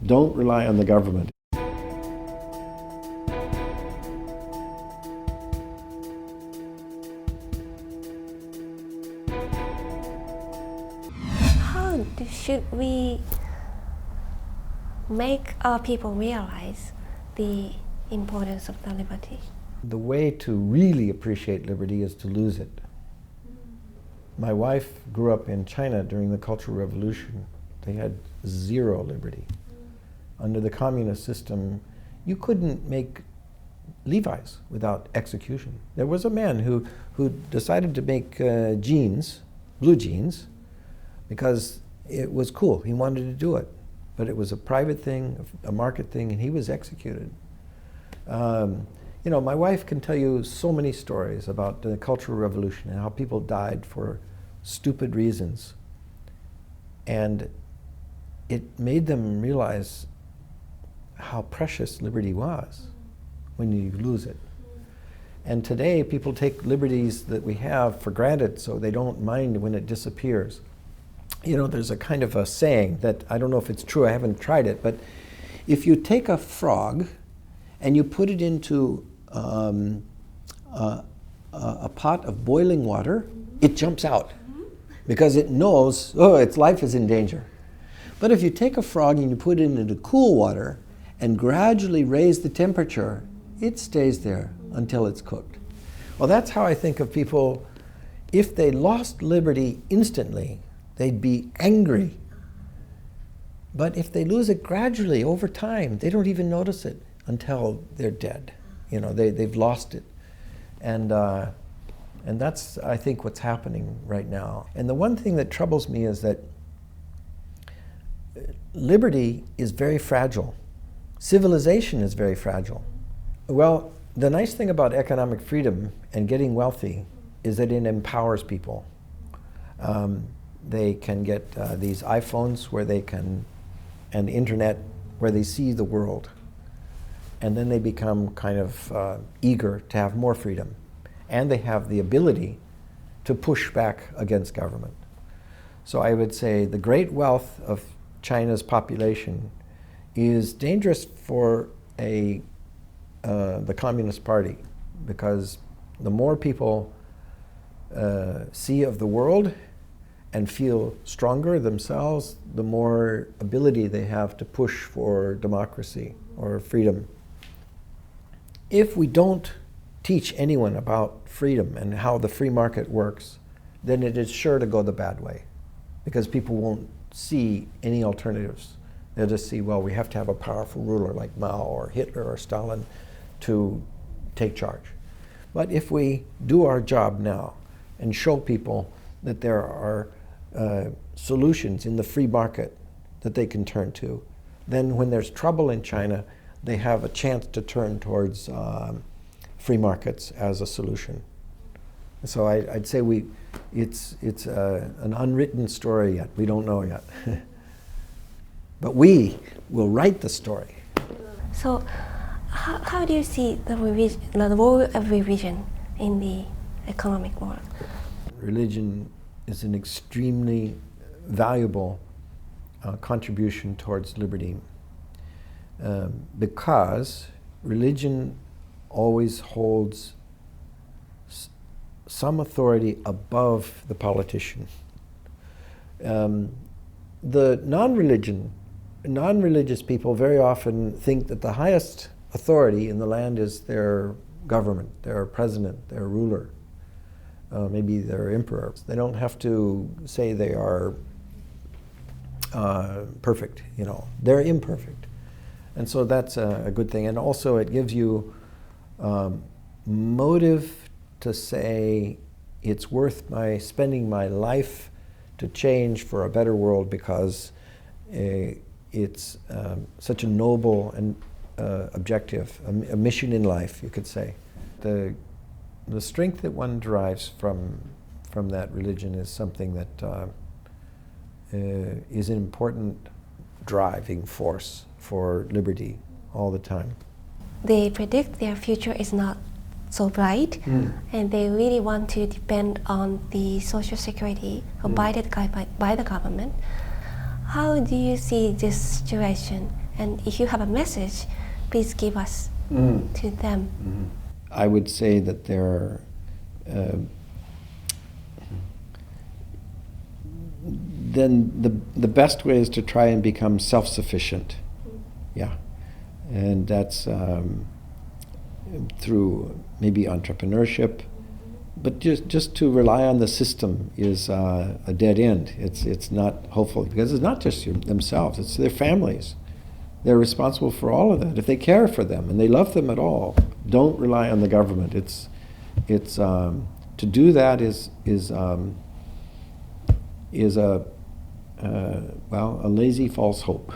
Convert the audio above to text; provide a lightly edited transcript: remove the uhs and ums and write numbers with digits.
Don't rely on the government. How should we make our people realize the importance of the liberty? The way to really appreciate liberty is to lose it. My wife grew up in China during the Cultural Revolution. They had zero liberty. Under the communist system, you couldn't make Levi's without execution. There was a man who decided to make jeans, blue jeans, because it was cool. He wanted to do it. But it was a private thing, a market thing, and he was executed. You know, my wife can tell you so many stories about the Cultural Revolution and how people died for stupid reasons. And it made them realize how precious liberty was when you lose it. And today people take liberties that we have for granted so they don't mind when it disappears. You know, there's a kind of a saying that, I don't know if it's true, I haven't tried it, but if you take a frog and you put it into a pot of boiling water, it jumps out because it knows, oh, its life is in danger. But if you take a frog and you put it into cool water and gradually raise the temperature, it stays there until it's cooked. Well, that's how I think of people. If they lost liberty instantly, they'd be angry. But if they lose it gradually over time, they don't even notice it until they're dead. You know, they've lost it. And that's, I think, what's happening right now. And the one thing that troubles me is that liberty is very fragile. Civilization is very fragile. Well, the nice thing about economic freedom and getting wealthy is that it empowers people. They can get these iPhones where they can, and internet where they see the world. And then they become kind of eager to have more freedom. And they have the ability to push back against government. So I would say the great wealth of China's population is dangerous for the Communist Party, because the more people see of the world and feel stronger themselves, the more ability they have to push for democracy or freedom. If we don't teach anyone about freedom and how the free market works, then it is sure to go the bad way, because people won't see any alternatives. They'll just see, well, we have to have a powerful ruler like Mao or Hitler or Stalin to take charge. But if we do our job now and show people that there are solutions in the free market that they can turn to, then when there's trouble in China, they have a chance to turn towards free markets as a solution. So I'd say it's an unwritten story yet. We don't know yet. But we will write the story. So how do you see the role of religion in the economic world? Religion is an extremely valuable contribution towards liberty, because religion always holds some authority above the politician. The non-religious people very often think that the highest authority in the land is their government, their president, their ruler, maybe their emperor. They don't have to say they are perfect, you know, they're imperfect. And so that's a good thing. And also it gives you motive to say it's worth spending my life to change for a better world, because it's such a noble and objective, a mission in life, you could say. The strength that one derives from that religion is something that is an important driving force for liberty all the time. They predict their future is not so bright, and they really want to depend on the social security provided by the government. How do you see this situation And if you have a message, please give us to them. I would say that there are then the best way is to try and become self-sufficient. Yeah. And that's through maybe entrepreneurship, but just to rely on the system is a dead end. It's not hopeful, because it's not just themselves, it's their families. They're responsible for all of that. If they care for them and they love them at all, don't rely on the government. To do that is a lazy false hope.